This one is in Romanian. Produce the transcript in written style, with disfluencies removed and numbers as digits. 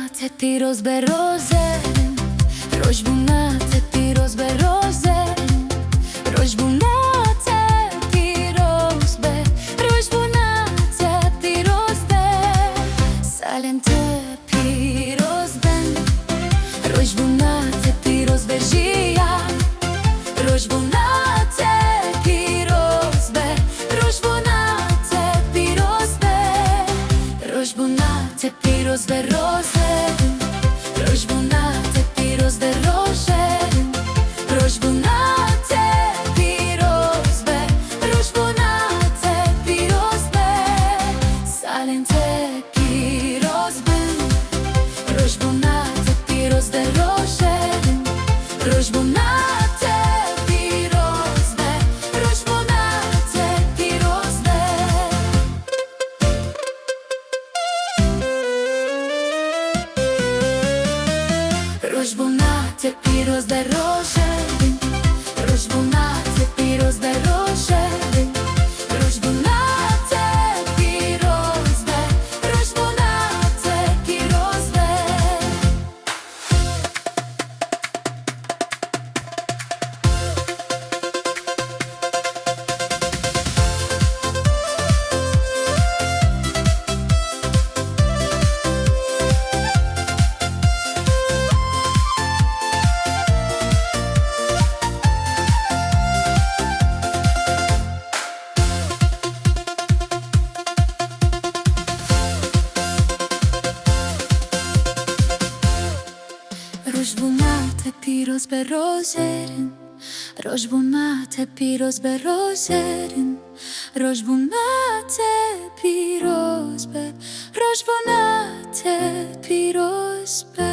bunate piros be rozen, rož bunate piros be rozen, rož bunate piros be, rož bunate piros be, salente piros ben, rož bunate piros be jia, rož bunate piros be, rož bunate piros be, rož bunate piros be rozen, rož bunate piros be rozen, rož bunate piros be, rož bunate piros be, salente piros ben, rož bunate piros be rozen, rož bunate piros be, rož bunate piros be. Rož bunate piros be rozen, rož bunate piros be rozen, rož bunate piros be, rož bunate piros be. Rož bunate piros be rozen, rož bunate piros be rozen, rož bunate piros be, rož bunate piros be.